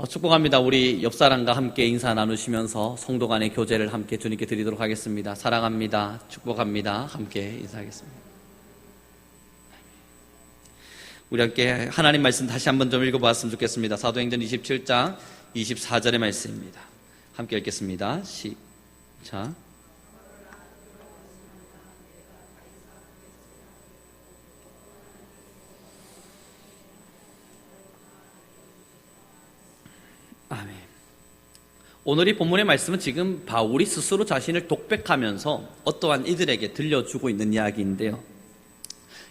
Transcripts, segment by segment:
축복합니다. 우리 옆 사람과 함께 인사 나누시면서 성도 간의 교제를 함께 주님께 드리도록 하겠습니다. 사랑합니다. 축복합니다. 함께 인사하겠습니다. 우리 함께 하나님 말씀 다시 한번 좀 읽어보았으면 좋겠습니다. 사도행전 27장 24절의 말씀입니다. 함께 읽겠습니다. 시작. 아멘. 오늘 이 본문의 말씀은 지금 바울이 스스로 자신을 독백하면서 어떠한 이들에게 들려주고 있는 이야기인데요,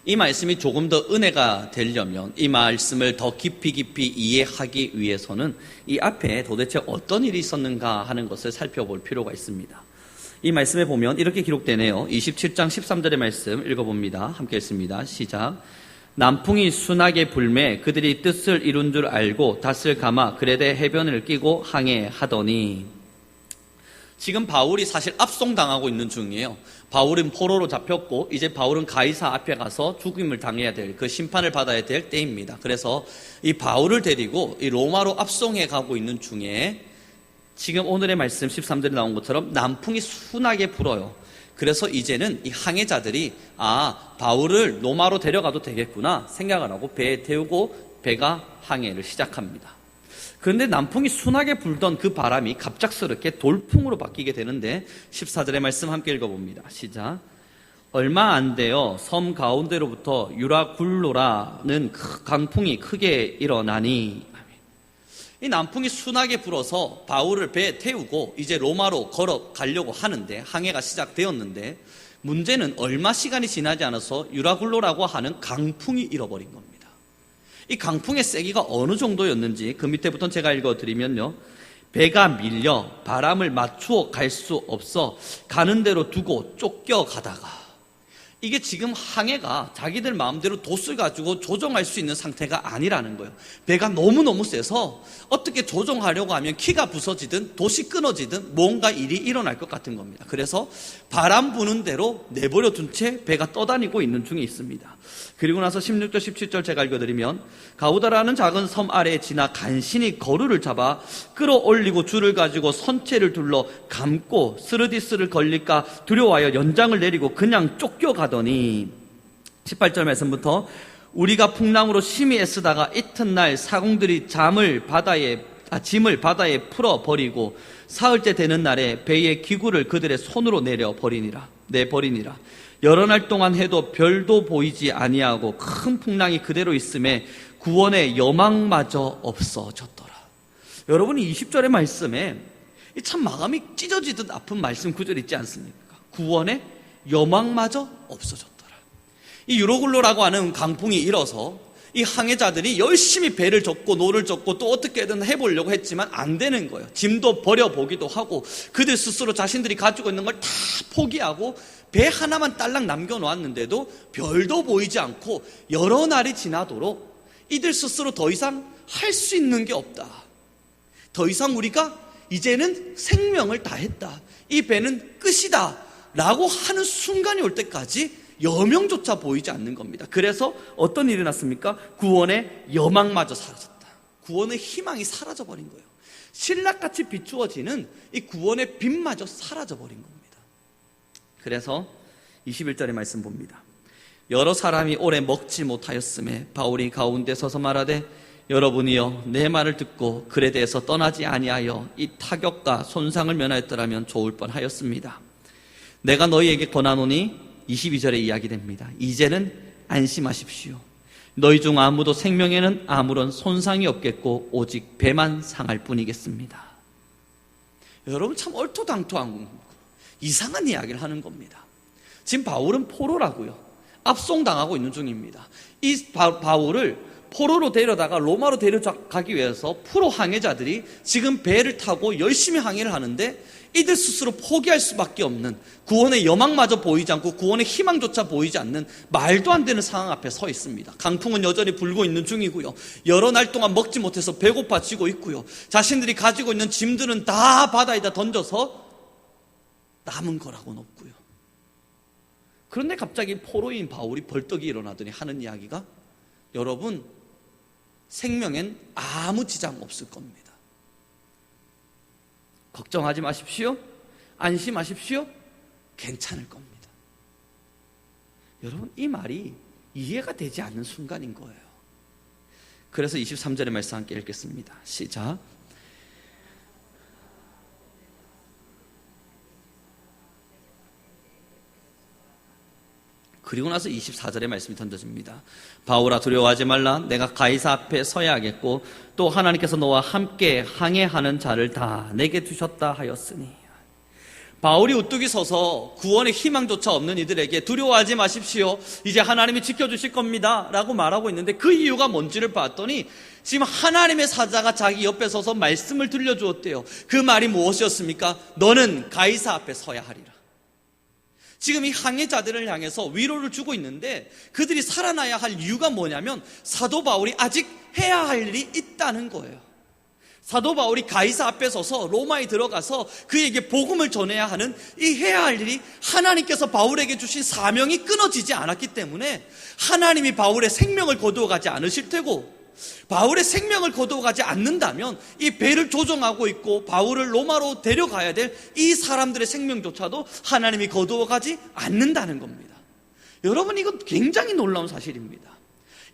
이 말씀이 조금 더 은혜가 되려면 이 말씀을 더 깊이 이해하기 위해서는 이 앞에 도대체 어떤 일이 있었는가 하는 것을 살펴볼 필요가 있습니다. 이 말씀에 보면 이렇게 기록되네요. 27장 13절의 말씀 읽어봅니다. 함께 읽습니다. 시작. 남풍이 순하게 불매 그들이 뜻을 이룬 줄 알고 닷을 감아 그레데 해변을 끼고 항해하더니, 지금 바울이 사실 압송당하고 있는 중이에요. 바울은 포로로 잡혔고 이제 바울은 가이사 앞에 가서 죽임을 당해야 될, 그 심판을 받아야 될 때입니다. 그래서 이 바울을 데리고 이 로마로 압송해 가고 있는 중에 지금 오늘의 말씀 13절에 나온 것처럼 남풍이 순하게 불어요. 그래서 이제는 이 항해자들이 바울을 로마로 데려가도 되겠구나 생각을 하고 배에 태우고 배가 항해를 시작합니다. 그런데 남풍이 순하게 불던 그 바람이 갑작스럽게 돌풍으로 바뀌게 되는데 14절의 말씀 함께 읽어봅니다. 시작. 얼마 안 되어 섬 가운데로부터 유라굴로라는 강풍이 크게 일어나니, 이 남풍이 순하게 불어서 바울을 배에 태우고 이제 로마로 걸어가려고 하는데, 항해가 시작되었는데, 문제는 얼마 시간이 지나지 않아서 유라굴로라고 하는 강풍이 일어버린 겁니다. 이 강풍의 세기가 어느 정도였는지 그 밑에부터 제가 읽어드리면요, 배가 밀려 바람을 맞추어 갈 수 없어 가는 대로 두고 쫓겨가다가, 이게 지금 항해가 자기들 마음대로 돛을 가지고 조종할 수 있는 상태가 아니라는 거예요. 배가 너무너무 세서 어떻게 조종하려고 하면 키가 부서지든 돛이 끊어지든 뭔가 일이 일어날 것 같은 겁니다. 그래서 바람 부는 대로 내버려 둔 채 배가 떠다니고 있는 중에 있습니다. 그리고 나서 16절 17절 제가 읽어드리면, 가우다라는 작은 섬 아래에 지나 간신히 거루를 잡아 끌어올리고 줄을 가지고 선체를 둘러 감고 스르디스를 걸릴까 두려워하여 연장을 내리고 그냥 쫓겨가더니, 18절 말씀부터 우리가 풍랑으로 심히 애쓰다가 이튿날 사공들이 짐을 바다에 풀어버리고 사흘째 되는 날에 배의 기구를 그들의 손으로 내버리니라. 여러 날 동안 해도 별도 보이지 아니하고 큰 풍랑이 그대로 있음에 구원의 여망마저 없어졌더라. 여러분이 20절의 말씀에 참 마음이 찢어지듯 아픈 말씀 구절 있지 않습니까? 구원의 여망마저 없어졌더라. 이 유로굴로라고 하는 강풍이 일어서 이 항해자들이 열심히 배를 젓고 노를 젓고 또 어떻게든 해보려고 했지만 안 되는 거예요. 짐도 버려보기도 하고 그들 스스로 자신들이 가지고 있는 걸 다 포기하고 배 하나만 딸랑 남겨놓았는데도 별도 보이지 않고 여러 날이 지나도록 이들 스스로 더 이상 할 수 있는 게 없다. 더 이상 우리가 이제는 생명을 다했다. 이 배는 끝이다 라고 하는 순간이 올 때까지 여명조차 보이지 않는 겁니다. 그래서 어떤 일이 났습니까? 구원의 여망마저 사라졌다. 구원의 희망이 사라져버린 거예요. 신락같이 비추어지는 이 구원의 빛마저 사라져버린 겁니다. 그래서 21절의 말씀 봅니다. 여러 사람이 오래 먹지 못하였음에 바울이 가운데 서서 말하되, 여러분이여 내 말을 듣고 그레데에서 떠나지 아니하여 이 타격과 손상을 면하였더라면 좋을 뻔하였습니다. 내가 너희에게 권하노니, 22절에 이야기됩니다. 이제는 안심하십시오. 너희 중 아무도 생명에는 아무런 손상이 없겠고 오직 배만 상할 뿐이겠습니다. 여러분, 참 얼토당토한 이상한 이야기를 하는 겁니다. 지금 바울은 포로라고요. 압송당하고 있는 중입니다. 이 바울을 포로로 데려다가 로마로 데려가기 위해서 프로 항해자들이 지금 배를 타고 열심히 항해를 하는데 이들 스스로 포기할 수밖에 없는, 구원의 여망마저 보이지 않고 구원의 희망조차 보이지 않는 말도 안 되는 상황 앞에 서 있습니다. 강풍은 여전히 불고 있는 중이고요. 여러 날 동안 먹지 못해서 배고파지고 있고요. 자신들이 가지고 있는 짐들은 다 바다에다 던져서 남은 거라고는 없고요. 그런데 갑자기 포로인 바울이 벌떡이 일어나더니 하는 이야기가, 여러분 생명엔 아무 지장 없을 겁니다. 걱정하지 마십시오. 안심하십시오. 괜찮을 겁니다. 여러분, 이 말이 이해가 되지 않는 순간인 거예요. 그래서 23절의 말씀 함께 읽겠습니다. 시작. 그리고 나서 24절의 말씀이 던져집니다. 바울아, 두려워하지 말라. 내가 가이사 앞에 서야겠고 또 하나님께서 너와 함께 항해하는 자를 다 내게 주셨다 하였으니. 바울이 우뚝이 서서 구원의 희망조차 없는 이들에게 두려워하지 마십시오. 이제 하나님이 지켜주실 겁니다 라고 말하고 있는데, 그 이유가 뭔지를 봤더니 지금 하나님의 사자가 자기 옆에 서서 말씀을 들려주었대요. 그 말이 무엇이었습니까? 너는 가이사 앞에 서야 하리라. 지금 이 항해자들을 향해서 위로를 주고 있는데, 그들이 살아나야 할 이유가 뭐냐면 사도 바울이 아직 해야 할 일이 있다는 거예요. 사도 바울이 가이사 앞에 서서 로마에 들어가서 그에게 복음을 전해야 하는 이 해야 할 일이, 하나님께서 바울에게 주신 사명이 끊어지지 않았기 때문에 하나님이 바울의 생명을 거두어가지 않으실 테고, 바울의 생명을 거두어가지 않는다면 이 배를 조종하고 있고 바울을 로마로 데려가야 될 이 사람들의 생명조차도 하나님이 거두어가지 않는다는 겁니다. 여러분, 이건 굉장히 놀라운 사실입니다.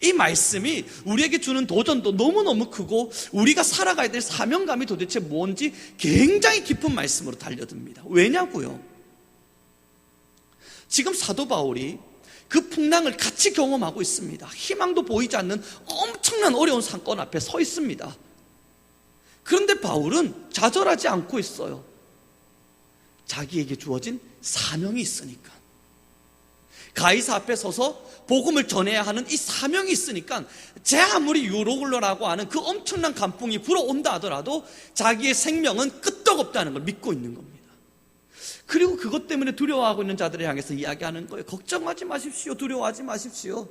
이 말씀이 우리에게 주는 도전도 너무너무 크고 우리가 살아가야 될 사명감이 도대체 뭔지 굉장히 깊은 말씀으로 달려듭니다. 왜냐고요? 지금 사도 바울이 그 풍랑을 같이 경험하고 있습니다. 희망도 보이지 않는 엄청난 어려운 사건 앞에 서 있습니다. 그런데 바울은 좌절하지 않고 있어요. 자기에게 주어진 사명이 있으니까. 가이사 앞에 서서 복음을 전해야 하는 이 사명이 있으니까 제 아무리 유로굴로라고 하는 그 엄청난 간풍이 불어온다 하더라도 자기의 생명은 끄떡없다는 걸 믿고 있는 겁니다. 그리고 그것 때문에 두려워하고 있는 자들을 향해서 이야기하는 거예요. 걱정하지 마십시오. 두려워하지 마십시오.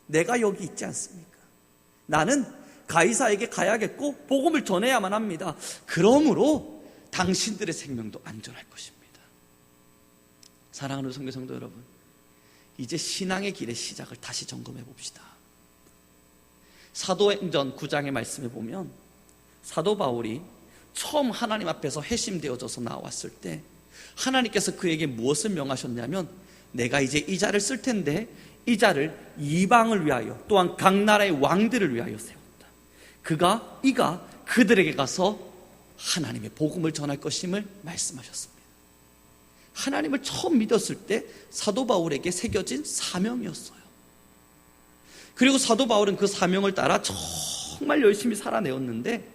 내가 여기 있지 않습니까? 나는 가이사에게 가야겠고 복음을 전해야만 합니다. 그러므로 당신들의 생명도 안전할 것입니다. 사랑하는 성도 여러분, 이제 신앙의 길의 시작을 다시 점검해 봅시다. 사도행전 9장의 말씀에 보면 사도 바울이 처음 하나님 앞에서 회심되어져서 나왔을 때 하나님께서 그에게 무엇을 명하셨냐면, 내가 이제 이 자를 쓸 텐데 이 자를 이방을 위하여 또한 각 나라의 왕들을 위하여 세운다. 이가 그들에게 가서 하나님의 복음을 전할 것임을 말씀하셨습니다. 하나님을 처음 믿었을 때 사도 바울에게 새겨진 사명이었어요. 그리고 사도 바울은 그 사명을 따라 정말 열심히 살아내었는데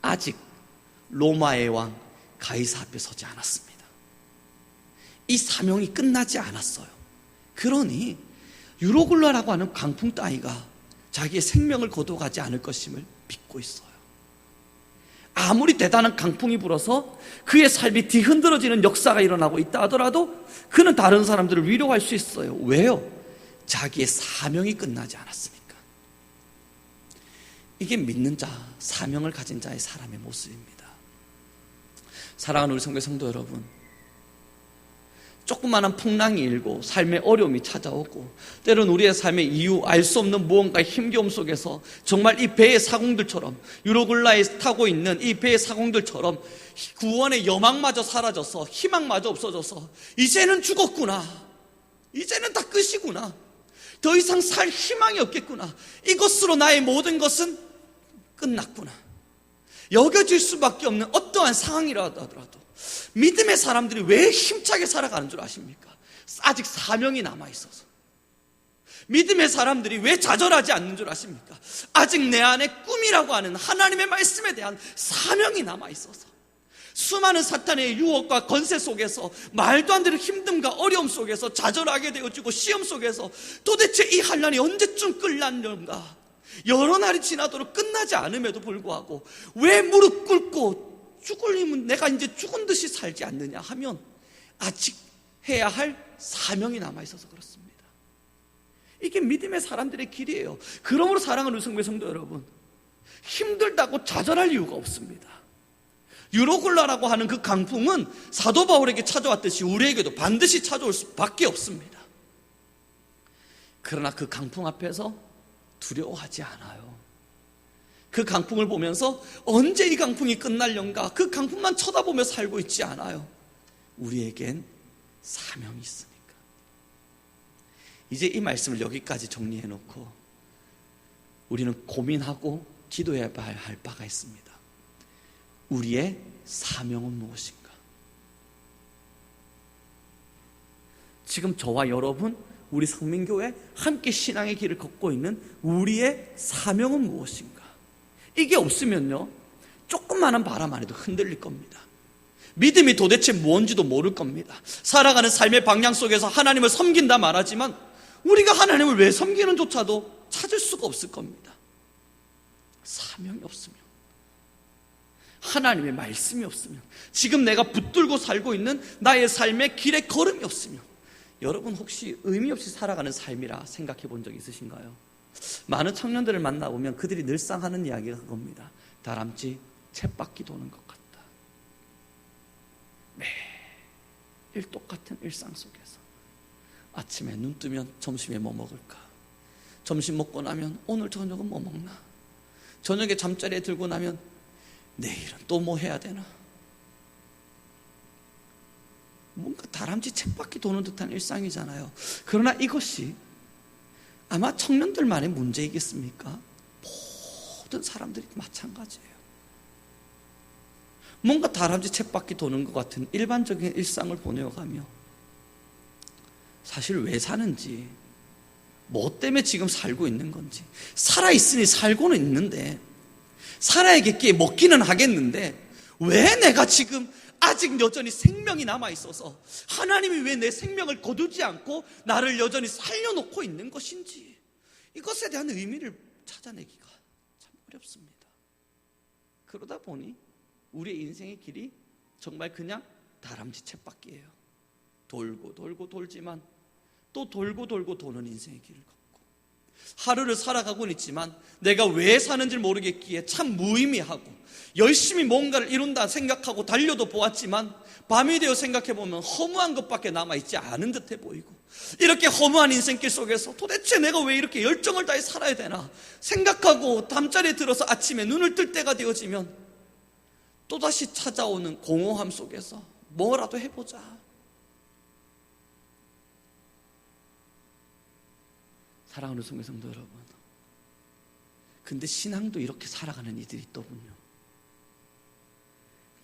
아직 로마의 왕 가이사 앞에 서지 않았습니다. 이 사명이 끝나지 않았어요. 그러니 유로굴라라고 하는 강풍 따위가 자기의 생명을 거둬가지 않을 것임을 믿고 있어요. 아무리 대단한 강풍이 불어서 그의 삶이 뒤흔들어지는 역사가 일어나고 있다 하더라도 그는 다른 사람들을 위로할 수 있어요. 왜요? 자기의 사명이 끝나지 않았으니까. 이게 믿는 자, 사명을 가진 자의 사람의 모습입니다. 사랑하는 우리 성도 여러분, 조그마한 풍랑이 일고 삶의 어려움이 찾아오고 때로는 우리의 삶의 이유 알 수 없는 무언가의 힘겨움 속에서 정말 이 배의 사공들처럼, 유로굴라에 타고 있는 이 배의 사공들처럼 구원의 여망마저 사라져서 희망마저 없어져서 이제는 죽었구나, 이제는 다 끝이구나, 더 이상 살 희망이 없겠구나, 이것으로 나의 모든 것은 끝났구나 여겨질 수밖에 없는 어떠한 상황이라도 하더라도 믿음의 사람들이 왜 힘차게 살아가는 줄 아십니까? 아직 사명이 남아있어서. 믿음의 사람들이 왜 좌절하지 않는 줄 아십니까? 아직 내 안에 꿈이라고 하는 하나님의 말씀에 대한 사명이 남아있어서. 수많은 사탄의 유혹과 권세 속에서, 말도 안 되는 힘듦과 어려움 속에서 좌절하게 되어지고 시험 속에서 도대체 이 환난이 언제쯤 끝날는가, 여러 날이 지나도록 끝나지 않음에도 불구하고 왜 무릎 꿇고 죽을 힘은 내가 이제 죽은 듯이 살지 않느냐 하면 아직 해야 할 사명이 남아있어서 그렇습니다. 이게 믿음의 사람들의 길이에요. 그러므로 사랑하는 성도 여러분, 힘들다고 좌절할 이유가 없습니다. 유로굴라라고 하는 그 강풍은 사도 바울에게 찾아왔듯이 우리에게도 반드시 찾아올 수밖에 없습니다. 그러나 그 강풍 앞에서 두려워하지 않아요. 그 강풍을 보면서 언제 이 강풍이 끝날련가 그 강풍만 쳐다보며 살고 있지 않아요. 우리에겐 사명이 있으니까. 이제 이 말씀을 여기까지 정리해놓고 우리는 고민하고 기도해야 할 바가 있습니다. 우리의 사명은 무엇인가? 지금 저와 여러분, 우리 성민교회 함께 신앙의 길을 걷고 있는 우리의 사명은 무엇인가? 이게 없으면요, 조금만한 바람 안 해도 흔들릴 겁니다. 믿음이 도대체 뭔지도 모를 겁니다. 살아가는 삶의 방향 속에서 하나님을 섬긴다 말하지만 우리가 하나님을 왜 섬기는조차도 찾을 수가 없을 겁니다. 사명이 없으면, 하나님의 말씀이 없으면, 지금 내가 붙들고 살고 있는 나의 삶의 길에 걸음이 없으면, 여러분 혹시 의미 없이 살아가는 삶이라 생각해 본 적 있으신가요? 많은 청년들을 만나보면 그들이 늘상 하는 이야기가 그겁니다. 다람쥐 쳇바퀴 도는 것 같다. 매일 똑같은 일상 속에서 아침에 눈 뜨면 점심에 뭐 먹을까? 점심 먹고 나면 오늘 저녁은 뭐 먹나? 저녁에 잠자리에 들고 나면 내일은 또 뭐 해야 되나? 뭔가 다람쥐 쳇바퀴 도는 듯한 일상이잖아요. 그러나 이것이 아마 청년들만의 문제이겠습니까? 모든 사람들이 마찬가지예요. 뭔가 다람쥐 쳇바퀴 도는 것 같은 일반적인 일상을 보내어가며 사실 왜 사는지, 뭐 때문에 지금 살고 있는 건지, 살아있으니 살고는 있는데, 살아야겠기에 먹기는 하겠는데 왜 내가 지금 아직 여전히 생명이 남아있어서 하나님이 왜 내 생명을 거두지 않고 나를 여전히 살려놓고 있는 것인지, 이것에 대한 의미를 찾아내기가 참 어렵습니다. 그러다 보니 우리의 인생의 길이 정말 그냥 다람쥐 쳇바퀴예요. 돌고 돌고 돌지만 또 돌고 돌고 도는 인생의 길을 걷고 하루를 살아가고는 있지만 내가 왜 사는지 모르겠기에 참 무의미하고 열심히 뭔가를 이룬다 생각하고 달려도 보았지만 밤이 되어 생각해보면 허무한 것밖에 남아있지 않은 듯해 보이고, 이렇게 허무한 인생길 속에서 도대체 내가 왜 이렇게 열정을 다해 살아야 되나 생각하고 잠자리에 들어서 아침에 눈을 뜰 때가 되어지면 또다시 찾아오는 공허함 속에서 뭐라도 해보자. 사랑하는 성도 여러분, 근데 신앙도 이렇게 살아가는 이들이 있더군요.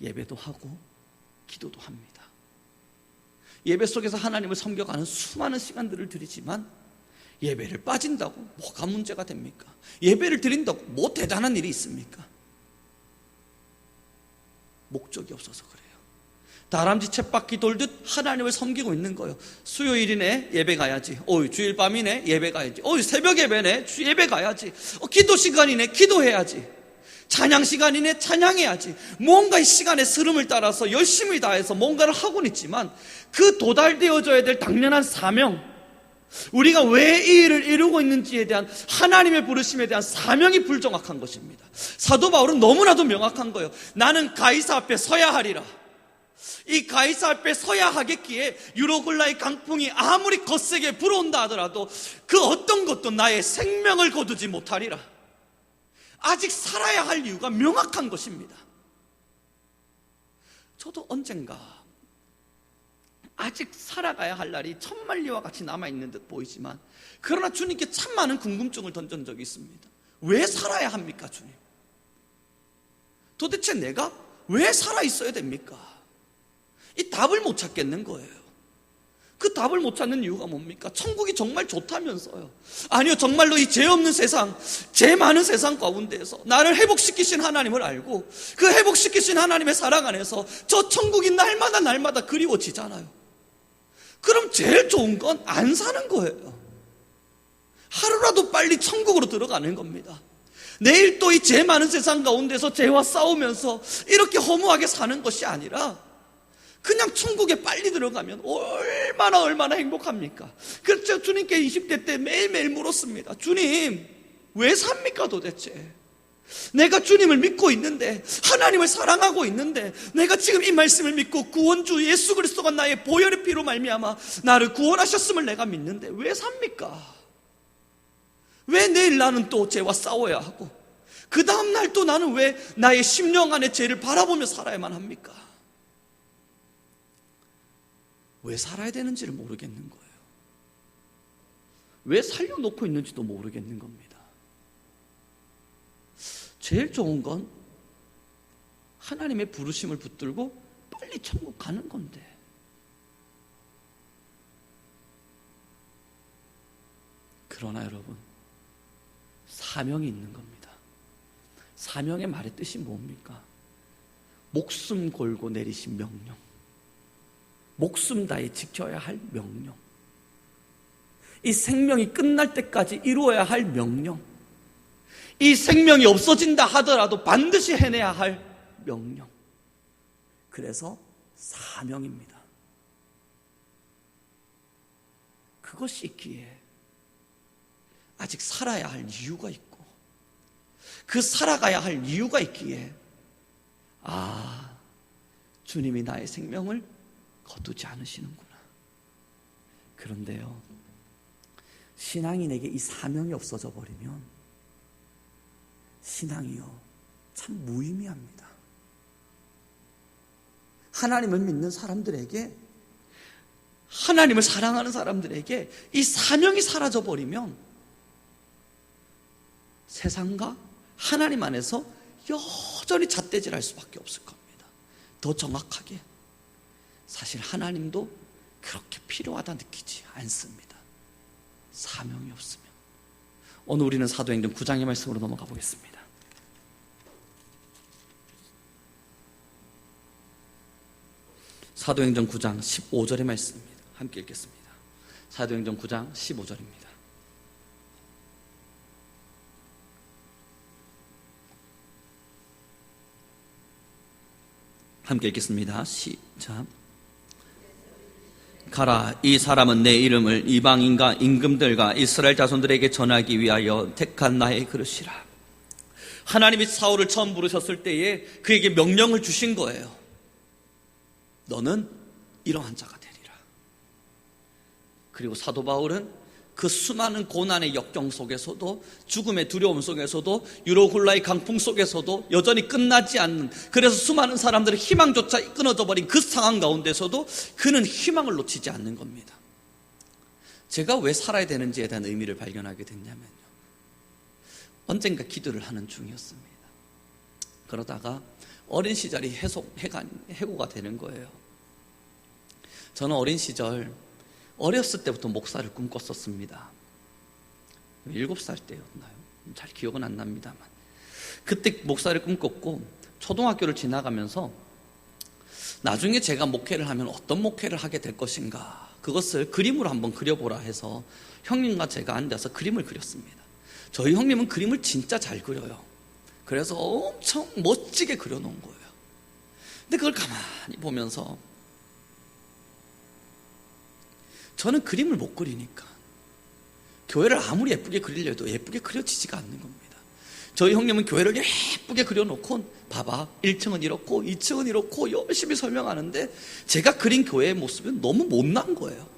예배도 하고 기도도 합니다. 예배 속에서 하나님을 섬겨가는 수많은 시간들을 드리지만 예배를 빠진다고 뭐가 문제가 됩니까? 예배를 드린다고 뭐 대단한 일이 있습니까? 목적이 없어서 그래요. 다람쥐 쳇바퀴 돌듯 하나님을 섬기고 있는 거예요. 수요일이네 예배 가야지. 주일 밤이네 예배 가야지. 새벽 예배네 예배 가야지. 기도 시간이네 기도해야지. 찬양 시간이네 찬양해야지. 뭔가 이 시간의 흐름을 따라서 열심히 다해서 뭔가를 하고는 있지만 그 도달되어져야 될 당연한 사명, 우리가 왜 이 일을 이루고 있는지에 대한 하나님의 부르심에 대한 사명이 불정확한 것입니다. 사도 바울은 너무나도 명확한 거예요. 나는 가이사 앞에 서야 하리라. 이 가이사 앞에 서야 하겠기에 유로글라의 강풍이 아무리 거세게 불어온다 하더라도 그 어떤 것도 나의 생명을 거두지 못하리라. 아직 살아야 할 이유가 명확한 것입니다. 저도 언젠가 아직 살아가야 할 날이 천만리와 같이 남아있는 듯 보이지만, 그러나 주님께 참 많은 궁금증을 던진 적이 있습니다. 왜 살아야 합니까, 주님? 도대체 내가 왜 살아있어야 됩니까? 이 답을 못 찾겠는 거예요. 그 답을 못 찾는 이유가 뭡니까? 천국이 정말 좋다면서요. 아니요, 정말로 이 죄 없는 세상, 죄 많은 세상 가운데에서 나를 회복시키신 하나님을 알고 그 회복시키신 하나님의 사랑 안에서 저 천국이 날마다 그리워지잖아요. 그럼 제일 좋은 건 안 사는 거예요. 하루라도 빨리 천국으로 들어가는 겁니다. 내일 또 이 죄 많은 세상 가운데서 죄와 싸우면서 이렇게 허무하게 사는 것이 아니라 그냥 천국에 빨리 들어가면 얼마나 행복합니까? 그래서 주님께 20대 때 매일매일 물었습니다. 주님, 왜 삽니까 도대체? 내가 주님을 믿고 있는데, 하나님을 사랑하고 있는데, 내가 지금 이 말씀을 믿고 구원주 예수 그리스도가 나의 보혈의 피로 말미암아 나를 구원하셨음을 내가 믿는데 왜 삽니까? 왜 내일 나는 또 죄와 싸워야 하고 그 다음날 또 나는 왜 나의 심령 안의 죄를 바라보며 살아야만 합니까? 왜 살아야 되는지를 모르겠는 거예요. 왜 살려놓고 있는지도 모르겠는 겁니다. 제일 좋은 건 하나님의 부르심을 붙들고 빨리 천국 가는 건데, 그러나 여러분, 사명이 있는 겁니다. 사명의 말의 뜻이 뭡니까? 목숨 걸고 내리신 명령, 목숨 다해 지켜야 할 명령, 이 생명이 끝날 때까지 이루어야 할 명령, 이 생명이 없어진다 하더라도 반드시 해내야 할 명령. 그래서 사명입니다. 그것이 있기에 아직 살아야 할 이유가 있고, 그 살아가야 할 이유가 있기에, 주님이 나의 생명을 거두지 않으시는구나. 그런데요, 신앙이 내게 이 사명이 없어져 버리면 신앙이요, 참 무의미합니다. 하나님을 믿는 사람들에게, 하나님을 사랑하는 사람들에게 이 사명이 사라져 버리면 세상과 하나님 안에서 여전히 잣대질할 수밖에 없을 겁니다. 더 정확하게, 사실 하나님도 그렇게 필요하다 느끼지 않습니다. 사명이 없으면. 오늘 우리는 사도행전 9장의 말씀으로 넘어가 보겠습니다. 사도행전 9장 15절의 말씀입니다. 함께 읽겠습니다. 사도행전 9장 15절입니다. 함께 읽겠습니다. 시작. 가라, 이 사람은 내 이름을 이방인과 임금들과 이스라엘 자손들에게 전하기 위하여 택한 나의 그릇이라. 하나님이 사울을 처음 부르셨을 때에 그에게 명령을 주신 거예요. 너는 이러한 자가 되리라. 그리고 사도 바울은 그 수많은 고난의 역경 속에서도, 죽음의 두려움 속에서도, 유로굴라의 강풍 속에서도 여전히 끝나지 않는, 그래서 수많은 사람들의 희망조차 끊어져 버린 그 상황 가운데서도 그는 희망을 놓치지 않는 겁니다. 제가 왜 살아야 되는지에 대한 의미를 발견하게 됐냐면요, 언젠가 기도를 하는 중이었습니다. 그러다가 어린 시절이 해고가 되는 거예요. 저는 어린 시절, 어렸을 때부터 목사를 꿈꿨었습니다. 7살 때였나요? 잘 기억은 안 납니다만, 그때 목사를 꿈꿨고, 초등학교를 지나가면서 나중에 제가 목회를 하면 어떤 목회를 하게 될 것인가, 그것을 그림으로 한번 그려보라 해서 형님과 제가 앉아서 그림을 그렸습니다. 저희 형님은 그림을 진짜 잘 그려요. 그래서 엄청 멋지게 그려놓은 거예요. 근데 그걸 가만히 보면서 저는 그림을 못 그리니까 교회를 아무리 예쁘게 그리려도 예쁘게 그려지지가 않는 겁니다. 저희 형님은 교회를 예쁘게 그려놓고, 봐봐, 1층은 이렇고 2층은 이렇고 열심히 설명하는데 제가 그린 교회의 모습은 너무 못난 거예요.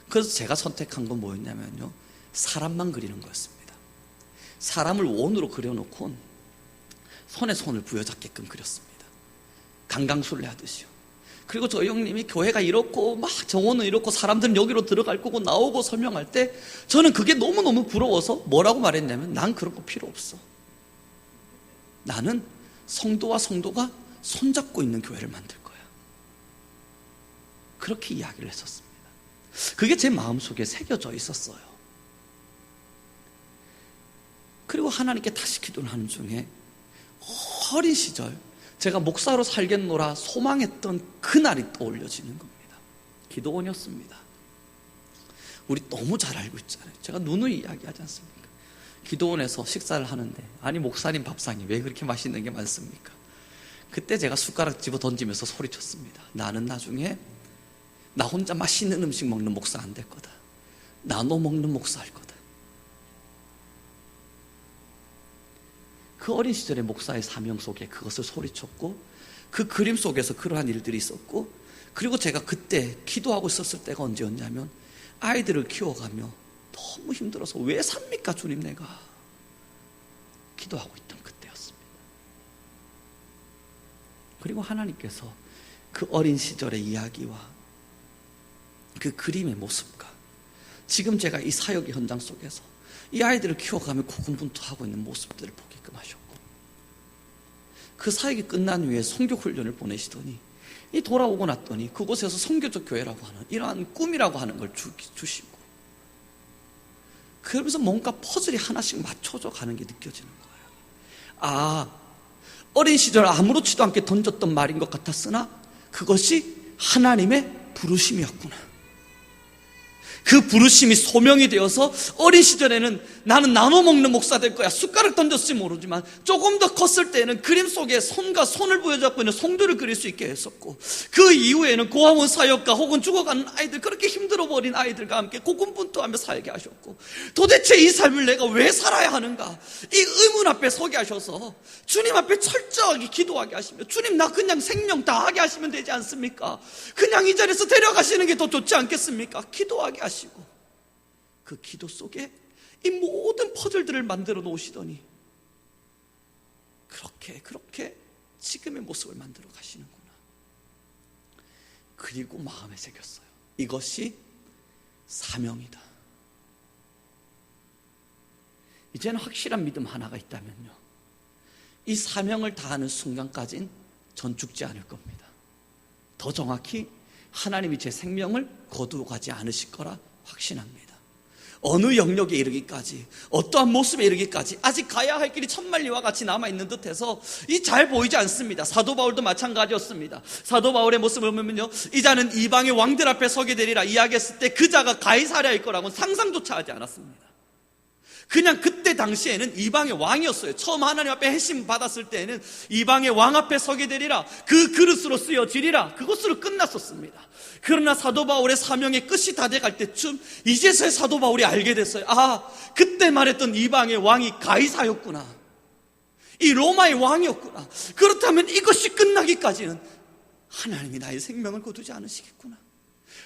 그래서 제가 선택한 건 뭐였냐면요, 사람만 그리는 거였습니다. 사람을 원으로 그려놓고 손에 손을 부여잡게끔 그렸습니다. 강강술래 하듯이요. 그리고 저희 형님이 교회가 이렇고 막 정원은 이렇고 사람들은 여기로 들어갈 거고 나오고 설명할 때 저는 그게 너무너무 부러워서 뭐라고 말했냐면, 난 그런 거 필요 없어. 나는 성도와 성도가 손잡고 있는 교회를 만들 거야. 그렇게 이야기를 했었습니다. 그게 제 마음속에 새겨져 있었어요. 그리고 하나님께 다시 기도를 하는 중에 어린 시절 제가 목사로 살겠노라 소망했던 그날이 떠올려지는 겁니다. 기도원이었습니다. 우리 너무 잘 알고 있잖아요. 제가 누누이 이야기하지 않습니까? 기도원에서 식사를 하는데, 아니 목사님 밥상이 왜 그렇게 맛있는 게 많습니까? 그때 제가 숟가락 집어 던지면서 소리쳤습니다. 나는 나중에 나 혼자 맛있는 음식 먹는 목사 안 될 거다. 나눠 먹는 목사 할 거다. 그 어린 시절의 목사의 사명 속에 그것을 소리쳤고, 그 그림 속에서 그러한 일들이 있었고, 그리고 제가 그때 기도하고 있었을 때가 언제였냐면, 아이들을 키워가며 너무 힘들어서 왜 삽니까 주님 내가 기도하고 있던 그때였습니다. 그리고 하나님께서 그 어린 시절의 이야기와 그 그림의 모습과 지금 제가 이 사역의 현장 속에서 이 아이들을 키워가며 고군분투하고 있는 모습들을 보게끔 하셨고, 그 사역이 끝난 후에 선교 훈련을 보내시더니 이 돌아오고 났더니 그곳에서 선교적 교회라고 하는 이러한 꿈이라고 하는 걸 주시고, 그러면서 뭔가 퍼즐이 하나씩 맞춰져 가는 게 느껴지는 거예요. 아, 어린 시절 아무렇지도 않게 던졌던 말인 것 같았으나 그것이 하나님의 부르심이었구나. 그 부르심이 소명이 되어서 어린 시절에는 나는 나눠 먹는 목사 될 거야, 숟가락 던졌을지 모르지만 조금 더 컸을 때는 그림 속에 손과 손을 보여잡고 있는 성도를 그릴 수 있게 했었고, 그 이후에는 고아원 사역과 혹은 죽어가는 아이들, 그렇게 힘들어 버린 아이들과 함께 고군분투하며 살게 하셨고, 도대체 이 삶을 내가 왜 살아야 하는가, 이 의문 앞에 서게 하셔서 주님 앞에 철저하게 기도하게 하시며, 주님 나 그냥 생명 다하게 하시면 되지 않습니까? 그냥 이 자리에서 데려가시는 게 더 좋지 않겠습니까? 기도하게 하시고, 그 기도 속에 이 모든 퍼즐들을 만들어 놓으시더니 그렇게 지금의 모습을 만들어 가시는구나. 그리고 마음에 새겼어요. 이것이 사명이다. 이제는 확실한 믿음 하나가 있다면요, 이 사명을 다하는 순간까지는 전 죽지 않을 겁니다. 더 정확히 하나님이 제 생명을 거두어가지 않으실 거라 확신합니다. 어느 영역에 이르기까지, 어떠한 모습에 이르기까지 아직 가야 할 길이 천만리와 같이 남아있는 듯해서 이 잘 보이지 않습니다. 사도 바울도 마찬가지였습니다. 사도 바울의 모습을 보면요, 이자는 이방의 왕들 앞에 서게 되리라 이야기했을 때 그 자가 가이사랴일 거라고는 상상조차 하지 않았습니다. 그냥 그때 당시에는 이방의 왕이었어요. 처음 하나님 앞에 해심 받았을 때에는 이방의 왕 앞에 서게 되리라, 그 그릇으로 쓰여지리라, 그것으로 끝났었습니다. 그러나 사도 바울의 사명의 끝이 다 돼갈 때쯤 이제서야 사도 바울이 알게 됐어요. 아, 그때 말했던 이방의 왕이 가이사였구나, 이 로마의 왕이었구나. 그렇다면 이것이 끝나기까지는 하나님이 나의 생명을 거두지 않으시겠구나.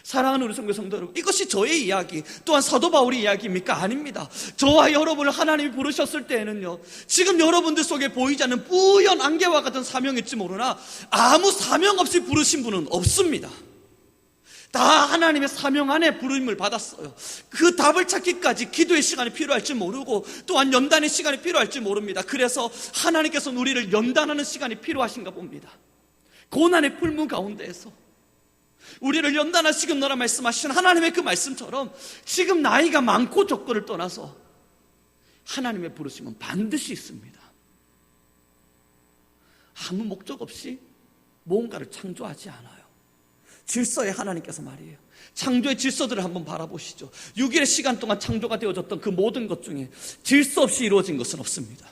사랑하는 우리 선교 성도 여러분, 이것이 저의 이야기, 또한 사도 바울의 이야기입니까? 아닙니다. 저와 여러분을 하나님이 부르셨을 때에는요, 지금 여러분들 속에 보이지 않는 뿌연 안개와 같은 사명일지 모르나 아무 사명 없이 부르신 분은 없습니다. 다 하나님의 사명 안에 부름을 받았어요. 그 답을 찾기까지 기도의 시간이 필요할지 모르고, 또한 연단의 시간이 필요할지 모릅니다. 그래서 하나님께서는 우리를 연단하는 시간이 필요하신가 봅니다. 고난의 풀무 가운데에서 우리를 연단하시겠노라 말씀하신 하나님의 그 말씀처럼 지금 나이가 많고 적고를 떠나서 하나님의 부르심은 반드시 있습니다. 아무 목적 없이 뭔가를 창조하지 않아요. 질서에 하나님께서 말이에요, 창조의 질서들을 한번 바라보시죠. 6일의 시간 동안 창조가 되어졌던 그 모든 것 중에 질서 없이 이루어진 것은 없습니다.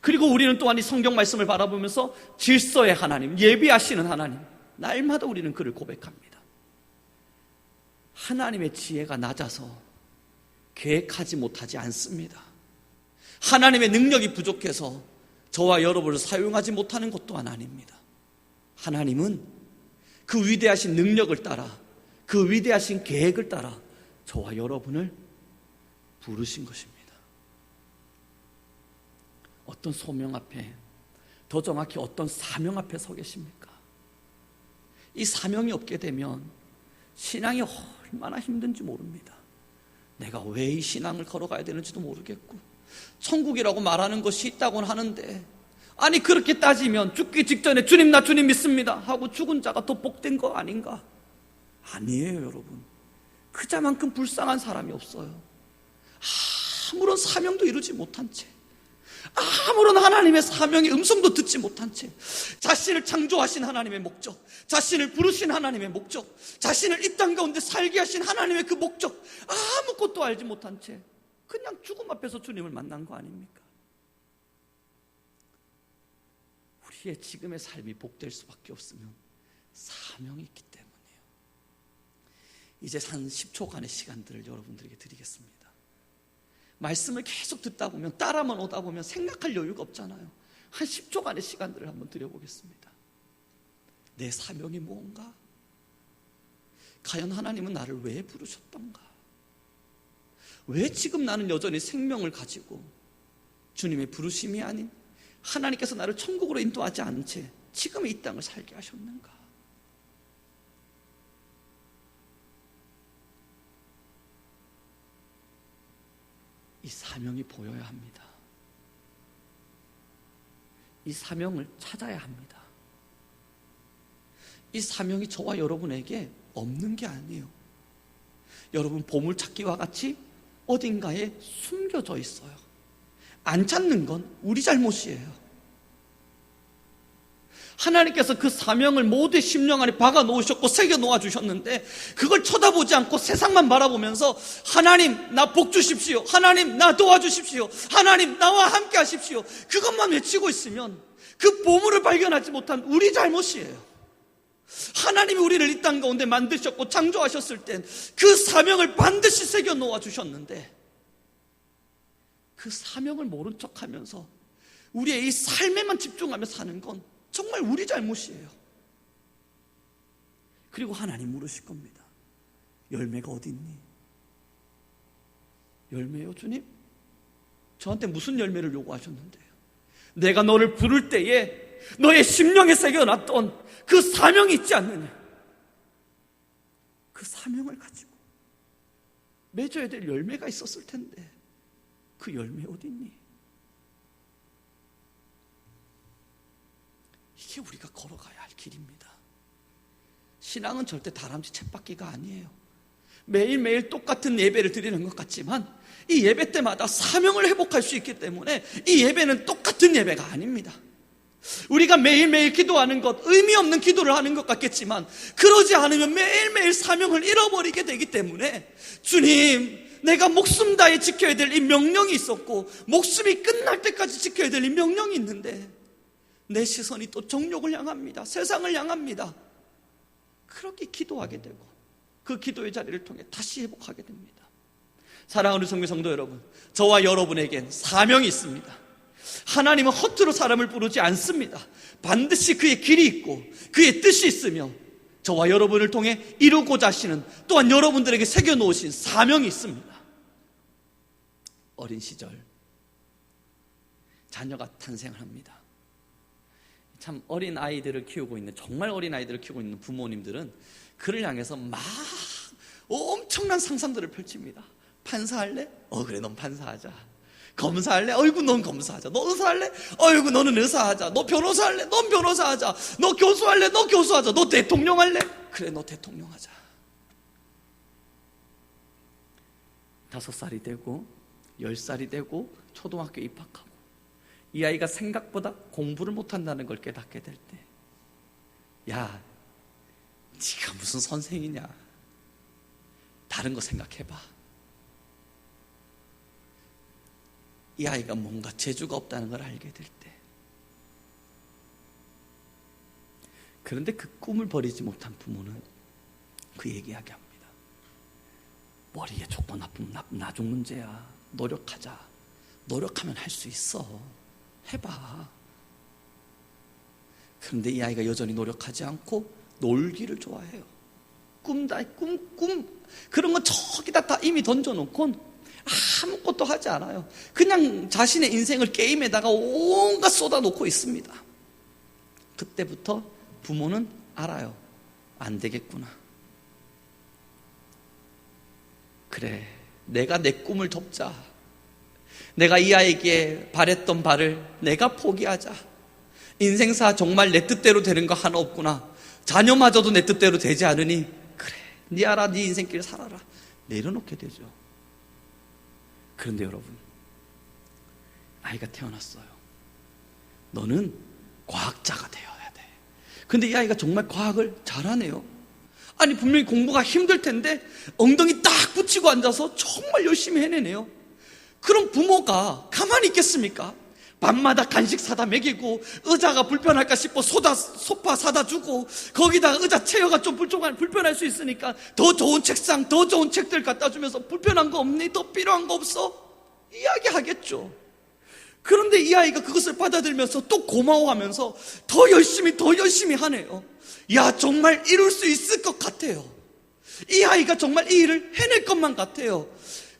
그리고 우리는 또한 이 성경 말씀을 바라보면서 질서의 하나님, 예비하시는 하나님, 날마다 우리는 그를 고백합니다. 하나님의 지혜가 낮아서 계획하지 못하지 않습니다. 하나님의 능력이 부족해서 저와 여러분을 사용하지 못하는 것 또한 아닙니다. 하나님은 그 위대하신 능력을 따라, 그 위대하신 계획을 따라 저와 여러분을 부르신 것입니다. 어떤 소명 앞에, 더 정확히 어떤 사명 앞에 서 계십니까? 이 사명이 없게 되면 신앙이 얼마나 힘든지 모릅니다. 내가 왜 이 신앙을 걸어가야 되는지도 모르겠고, 천국이라고 말하는 것이 있다고는 하는데, 아니 그렇게 따지면 죽기 직전에 주님 나 주님 믿습니다 하고 죽은 자가 더 복된 거 아닌가? 아니에요 여러분. 그 자만큼 불쌍한 사람이 없어요. 아무런 사명도 이루지 못한 채, 아무런 하나님의 사명의 음성도 듣지 못한 채, 자신을 창조하신 하나님의 목적, 자신을 부르신 하나님의 목적, 자신을 이 땅 가운데 살게 하신 하나님의 그 목적 아무것도 알지 못한 채 그냥 죽음 앞에서 주님을 만난 거 아닙니까? 우리의 지금의 삶이 복될 수밖에 없으면 사명이 있기 때문이에요. 이제 한 10초간의 시간들을 여러분들에게 드리겠습니다. 말씀을 계속 듣다 보면, 따라만 오다 보면 생각할 여유가 없잖아요. 한 10초간의 시간들을 한번 드려보겠습니다. 내 사명이 무언가? 과연 하나님은 나를 왜 부르셨던가? 왜 지금 나는 여전히 생명을 가지고 주님의 부르심이 아닌, 하나님께서 나를 천국으로 인도하지 않은 채 지금 이 땅을 살게 하셨는가? 이 사명이 보여야 합니다. 이 사명을 찾아야 합니다. 이 사명이 저와 여러분에게 없는 게 아니에요. 여러분, 보물찾기와 같이 어딘가에 숨겨져 있어요. 안 찾는 건 우리 잘못이에요. 하나님께서 그 사명을 모두의 심령 안에 박아 놓으셨고 새겨 놓아 주셨는데, 그걸 쳐다보지 않고 세상만 바라보면서 하나님 나 복 주십시오, 하나님 나 도와주십시오, 하나님 나와 함께 하십시오, 그것만 외치고 있으면 그 보물을 발견하지 못한 우리 잘못이에요. 하나님이 우리를 이 땅 가운데 만드셨고 창조하셨을 땐 그 사명을 반드시 새겨 놓아 주셨는데, 그 사명을 모른 척하면서 우리의 이 삶에만 집중하며 사는 건 정말 우리 잘못이에요. 그리고 하나님 물으실 겁니다. 열매가 어디 있니? 열매요, 주님? 저한테 무슨 열매를 요구하셨는데요? 내가 너를 부를 때에 너의 심령에 새겨놨던 그 사명이 있지 않느냐? 그 사명을 가지고 맺어야 될 열매가 있었을 텐데 그 열매 어디 있니? 이게 우리가 걸어가야 할 길입니다. 신앙은 절대 다람쥐 쳇바퀴가 아니에요. 매일매일 똑같은 예배를 드리는 것 같지만 이 예배 때마다 사명을 회복할 수 있기 때문에 이 예배는 똑같은 예배가 아닙니다. 우리가 매일매일 기도하는 것, 의미 없는 기도를 하는 것 같겠지만 그러지 않으면 매일매일 사명을 잃어버리게 되기 때문에, 주님, 내가 목숨 다해 지켜야 될 이 명령이 있었고 목숨이 끝날 때까지 지켜야 될 이 명령이 있는데 내 시선이 또 정욕을 향합니다. 세상을 향합니다. 그렇게 기도하게 되고 그 기도의 자리를 통해 다시 회복하게 됩니다. 사랑하는 성도 여러분, 저와 여러분에겐 사명이 있습니다. 하나님은 허투루 사람을 부르지 않습니다. 반드시 그의 길이 있고 그의 뜻이 있으며 저와 여러분을 통해 이루고자 하시는, 또한 여러분들에게 새겨놓으신 사명이 있습니다. 어린 시절 자녀가 탄생을 합니다. 참 어린 아이들을 키우고 있는, 정말 어린 아이들을 키우고 있는 부모님들은 그를 향해서 막 엄청난 상상들을 펼칩니다. 판사할래? 그래, 넌 판사하자. 검사할래? 어이구, 넌 검사하자. 너 의사할래? 어이구, 너는 의사하자. 너 변호사할래? 넌 변호사하자. 너 교수할래? 너 교수하자. 너 대통령할래? 그래, 너 대통령하자. 5살이 되고 10살이 되고 초등학교 입학하고 이 아이가 생각보다 공부를 못한다는 걸 깨닫게 될 때, 야, 네가 무슨 선생이냐, 다른 거 생각해봐. 이 아이가 뭔가 재주가 없다는 걸 알게 될 때, 그런데 그 꿈을 버리지 못한 부모는 그 얘기하게 합니다. 머리에 좋고 나쁜 나중 문제야. 노력하자. 노력하면 할 수 있어. 해봐. 그런데 이 아이가 여전히 노력하지 않고 놀기를 좋아해요. 꿈 그런 거 저기다 다 이미 던져놓고 아무것도 하지 않아요. 그냥 자신의 인생을 게임에다가 온갖 쏟아놓고 있습니다. 그때부터 부모는 알아요. 안 되겠구나. 그래, 내가 내 꿈을 덮자. 내가 이 아이에게 바랬던 바를 내가 포기하자. 인생사 정말 내 뜻대로 되는 거 하나 없구나. 자녀마저도 내 뜻대로 되지 않으니 그래, 네 알아, 네 인생길 살아라. 내려놓게 되죠. 그런데 여러분, 아이가 태어났어요. 너는 과학자가 되어야 돼. 근데 이 아이가 정말 과학을 잘하네요. 아니, 분명히 공부가 힘들 텐데 엉덩이 딱 붙이고 앉아서 정말 열심히 해내네요. 그럼 부모가 가만히 있겠습니까? 밤마다 간식 사다 먹이고, 의자가 불편할까 싶어 소파 사다 주고, 거기다가 의자 체어가 좀 불편할 수 있으니까 더 좋은 책상, 더 좋은 책들 갖다 주면서 불편한 거 없니? 더 필요한 거 없어? 이야기하겠죠. 그런데 이 아이가 그것을 받아들면서 또 고마워하면서 더 열심히 하네요. 야, 정말 이룰 수 있을 것 같아요. 이 아이가 정말 이 일을 해낼 것만 같아요.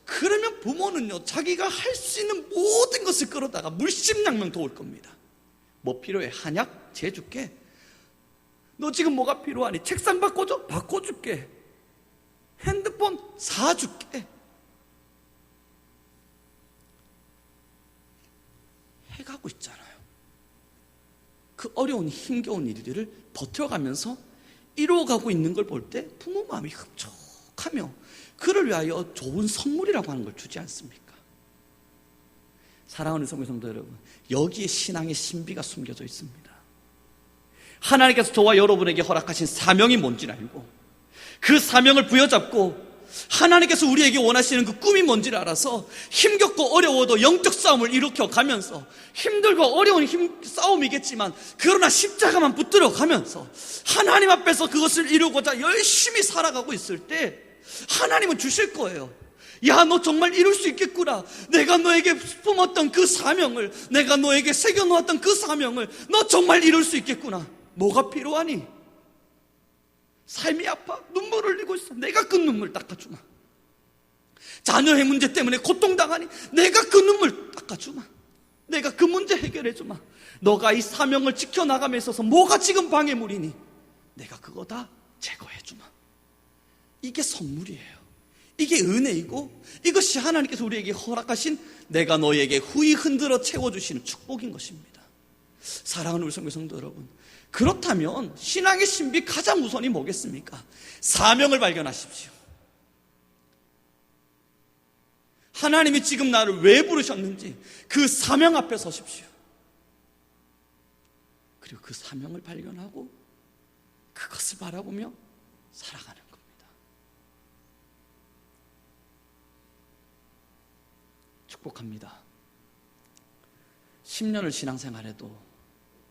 그러면 부모는요, 자기가 할 수 있는 모든 것을 끌어다가 물심양면 도울 겁니다. 뭐 필요해? 한약? 재줄게? 너 지금 뭐가 필요하니? 책상 바꿔줘? 바꿔줄게. 핸드폰 사줄게. 해가고 있잖아요. 그 어려운 힘겨운 일들을 버텨가면서 이루어가고 있는 걸 볼 때 부모 마음이 흡족하며 그를 위하여 좋은 선물이라고 하는 걸 주지 않습니까? 사랑하는 성도 여러분, 여기에 신앙의 신비가 숨겨져 있습니다. 하나님께서 저와 여러분에게 허락하신 사명이 뭔지를 알고 그 사명을 부여잡고 하나님께서 우리에게 원하시는 그 꿈이 뭔지를 알아서 힘겹고 어려워도 영적 싸움을 일으켜 가면서 힘들고 어려운 싸움이겠지만 그러나 십자가만 붙들어 가면서 하나님 앞에서 그것을 이루고자 열심히 살아가고 있을 때 하나님은 주실 거예요. 야, 너 정말 이룰 수 있겠구나. 내가 너에게 품었던 그 사명을, 내가 너에게 새겨놓았던 그 사명을 너 정말 이룰 수 있겠구나. 뭐가 필요하니? 삶이 아파? 눈물 흘리고 있어. 내가 그 눈물 닦아주마. 자녀의 문제 때문에 고통당하니? 내가 그 눈물 닦아주마. 내가 그 문제 해결해주마. 너가 이 사명을 지켜나감에 있어서 뭐가 지금 방해물이니? 내가 그거 다 제거해주마. 이게 선물이에요. 이게 은혜이고 이것이 하나님께서 우리에게 허락하신 내가 너에게 후히 흔들어 채워주시는 축복인 것입니다. 사랑하는 우리 성도 여러분, 그렇다면 신앙의 신비 가장 우선이 뭐겠습니까? 사명을 발견하십시오. 하나님이 지금 나를 왜 부르셨는지 그 사명 앞에 서십시오. 그리고 그 사명을 발견하고 그것을 바라보며 살아가는 겁니다. 축복합니다. 10년을 신앙생활해도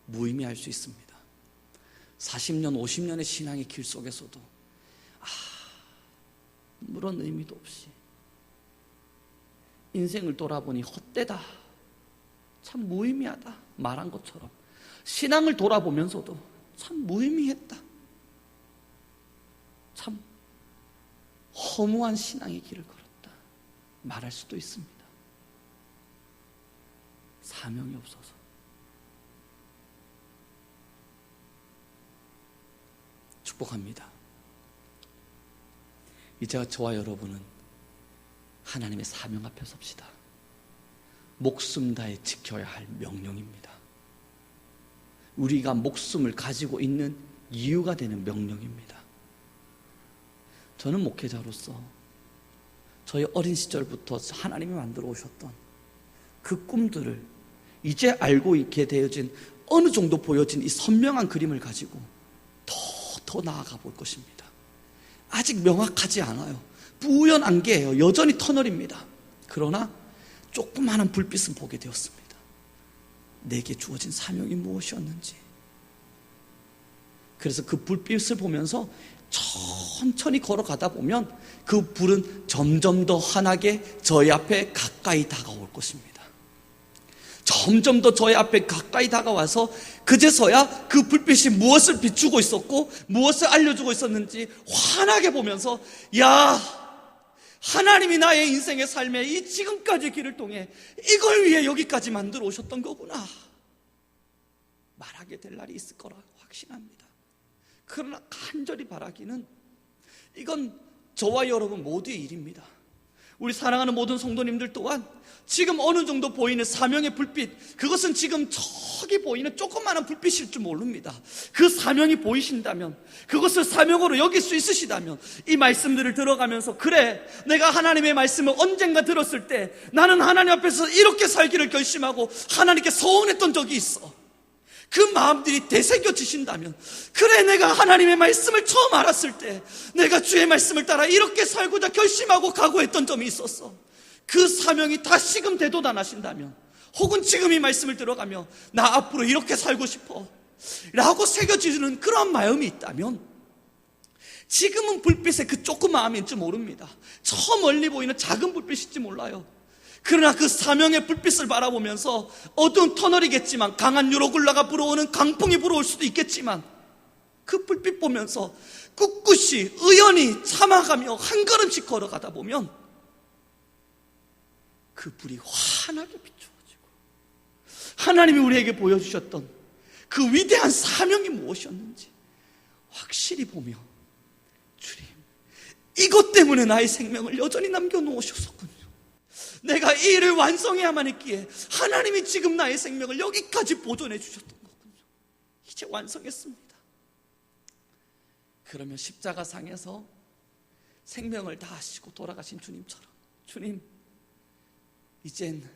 무의미할 수 있습니다. 40년, 50년의 신앙의 길 속에서도 아무런 의미도 없이 인생을 돌아보니 헛되다, 참 무의미하다 말한 것처럼 신앙을 돌아보면서도 참 무의미했다, 참 허무한 신앙의 길을 걸었다 말할 수도 있습니다. 사명이 없어서. 축복합니다. 이제 저와 여러분은 하나님의 사명 앞에 섭시다. 목숨 다해 지켜야 할 명령입니다. 우리가 목숨을 가지고 있는 이유가 되는 명령입니다. 저는 목회자로서 저희 어린 시절부터 하나님이 만들어 오셨던 그 꿈들을 이제 알고 있게 되어진 어느 정도 보여진 이 선명한 그림을 가지고 더 나아가 볼 것입니다. 아직 명확하지 않아요. 뿌연 안개예요. 여전히 터널입니다. 그러나 조그마한 불빛은 보게 되었습니다. 내게 주어진 사명이 무엇이었는지. 그래서 그 불빛을 보면서 천천히 걸어가다 보면 그 불은 점점 더 환하게 저희 앞에 가까이 다가올 것입니다. 점점 더 저희 앞에 가까이 다가와서 그제서야 그 불빛이 무엇을 비추고 있었고 무엇을 알려주고 있었는지 환하게 보면서, 야, 하나님이 나의 인생의 삶에 이 지금까지 길을 통해 이걸 위해 여기까지 만들어 오셨던 거구나 말하게 될 날이 있을 거라 확신합니다. 그러나 간절히 바라기는 이건 저와 여러분 모두의 일입니다. 우리 사랑하는 모든 성도님들 또한 지금 어느 정도 보이는 사명의 불빛, 그것은 지금 저기 보이는 조그마한 불빛일 줄 모릅니다. 그 사명이 보이신다면, 그것을 사명으로 여길 수 있으시다면 이 말씀들을 들어가면서, 그래, 내가 하나님의 말씀을 언젠가 들었을 때 나는 하나님 앞에서 이렇게 살기를 결심하고 하나님께 서운했던 적이 있어. 그 마음들이 되새겨지신다면, 그래, 내가 하나님의 말씀을 처음 알았을 때 내가 주의 말씀을 따라 이렇게 살고자 결심하고 각오했던 점이 있었어. 그 사명이 다시금 되돌아나신다면, 혹은 지금 이 말씀을 들어가며 나 앞으로 이렇게 살고 싶어 라고 새겨지는 그런 마음이 있다면, 지금은 불빛의 그 조그마함일지 모릅니다. 저 멀리 보이는 작은 불빛일지 몰라요. 그러나 그 사명의 불빛을 바라보면서 어두운 터널이겠지만, 강한 유로굴라가 불어오는 강풍이 불어올 수도 있겠지만, 그 불빛 보면서 꿋꿋이 의연히 참아가며 한 걸음씩 걸어가다 보면 그 불이 환하게 비추어지고, 하나님이 우리에게 보여주셨던 그 위대한 사명이 무엇이었는지, 확실히 보며 주님, 이것 때문에 나의 생명을 여전히 남겨놓으셨었군요. 내가 이 일을 완성해야만 했기에 하나님이 지금 나의 생명을 여기까지 보존해 주셨던 거군요. 이제 완성했습니다. 그러면 십자가상에서 생명을 다하시고 돌아가신 주님처럼, 주님, 이젠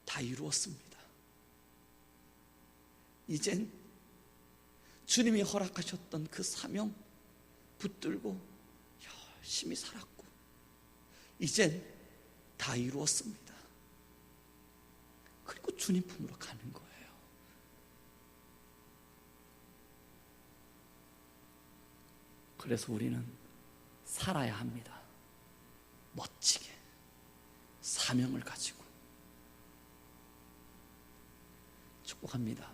다 이루었습니다. 이젠 주님이 허락하셨던 그 사명 붙들고 열심히 살았고, 이젠 다 이루었습니다. 그리고 주님 품으로 가는 거예요. 그래서 우리는 살아야 합니다. 멋지게 사명을 가지고. 축복합니다.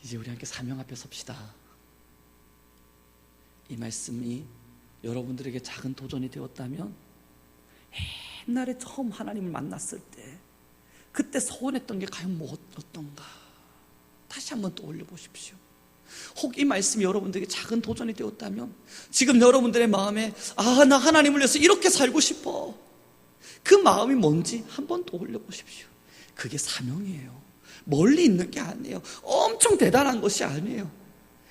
이제 우리 함께 사명 앞에 섭시다. 이 말씀이 여러분들에게 작은 도전이 되었다면, 옛날에 처음 하나님을 만났을 때 그때 서운했던 게 과연 어떤가 다시 한번 떠올려 보십시오. 혹 이 말씀이 여러분들에게 작은 도전이 되었다면, 지금 여러분들의 마음에 나 하나님을 위해서 이렇게 살고 싶어, 그 마음이 뭔지 한번 떠올려 보십시오. 그게 사명이에요. 멀리 있는 게 아니에요. 엄청 대단한 것이 아니에요.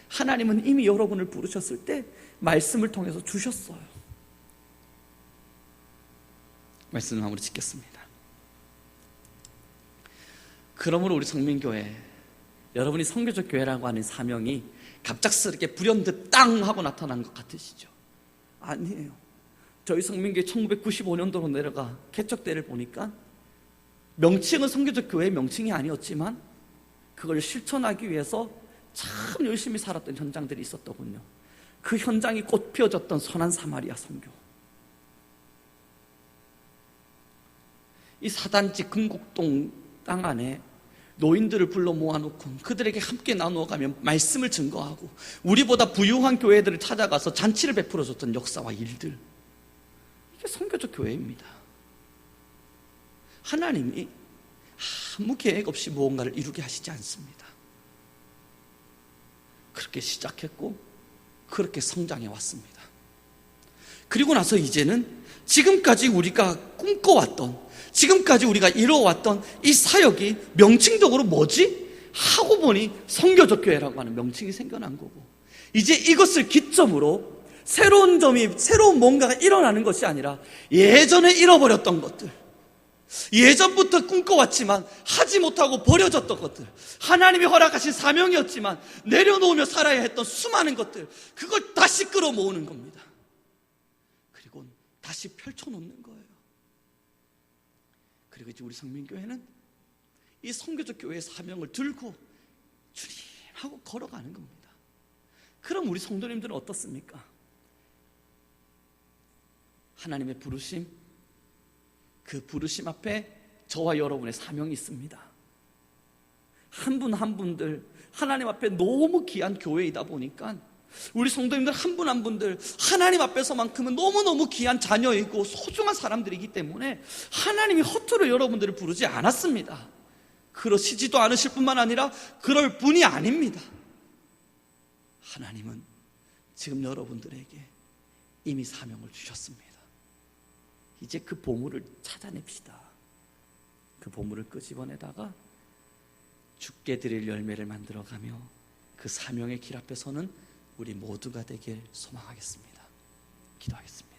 하나님은 이미 여러분을 부르셨을 때 말씀을 통해서 주셨어요. 말씀을 마무리 짓겠습니다. 그러므로 우리 성민교회, 여러분이 성교적 교회라고 하는 사명이 갑작스럽게 불현듯 땅 하고 나타난 것 같으시죠? 아니에요. 저희 성민교회 1995년도로 내려가 개척대를 보니까 명칭은 성교적 교회의 명칭이 아니었지만 그걸 실천하기 위해서 참 열심히 살았던 현장들이 있었더군요. 그 현장이 꽃 피워졌던 선한 사마리아 선교. 이 사단지 금곡동 땅 안에 노인들을 불러 모아놓고 그들에게 함께 나누어가며 말씀을 증거하고 우리보다 부유한 교회들을 찾아가서 잔치를 베풀어줬던 역사와 일들, 이게 성교적 교회입니다. 하나님이 아무 계획 없이 무언가를 이루게 하시지 않습니다. 그렇게 시작했고 그렇게 성장해 왔습니다. 그리고 나서 이제는 지금까지 우리가 꿈꿔왔던, 지금까지 우리가 이루어왔던 이 사역이 명칭적으로 뭐지? 하고 보니 성교적 교회라고 하는 명칭이 생겨난 거고, 이제 이것을 기점으로 새로운 뭔가가 일어나는 것이 아니라 예전에 잃어버렸던 것들, 예전부터 꿈꿔왔지만 하지 못하고 버려졌던 것들, 하나님이 허락하신 사명이었지만 내려놓으며 살아야 했던 수많은 것들, 그걸 다시 끌어모으는 겁니다. 그리고 다시 펼쳐놓는 거예요. 그리고 이제 우리 성민교회는 이 성교적 교회의 사명을 들고 주님 하고 걸어가는 겁니다. 그럼 우리 성도님들은 어떻습니까? 하나님의 부르심, 그 부르심 앞에 저와 여러분의 사명이 있습니다. 한 분 한 분들 하나님 앞에 너무 귀한 교회이다 보니까 우리 성도님들 한 분 한 분들 하나님 앞에서만큼은 너무너무 귀한 자녀이고 소중한 사람들이기 때문에 하나님이 허투루 여러분들을 부르지 않았습니다. 그러시지도 않으실 뿐만 아니라 그럴 분이 아닙니다. 하나님은 지금 여러분들에게 이미 사명을 주셨습니다. 이제 그 보물을 찾아냅시다. 그 보물을 끄집어내다가 주께 드릴 열매를 만들어가며 그 사명의 길 앞에 서는 우리 모두가 되길 소망하겠습니다. 기도하겠습니다.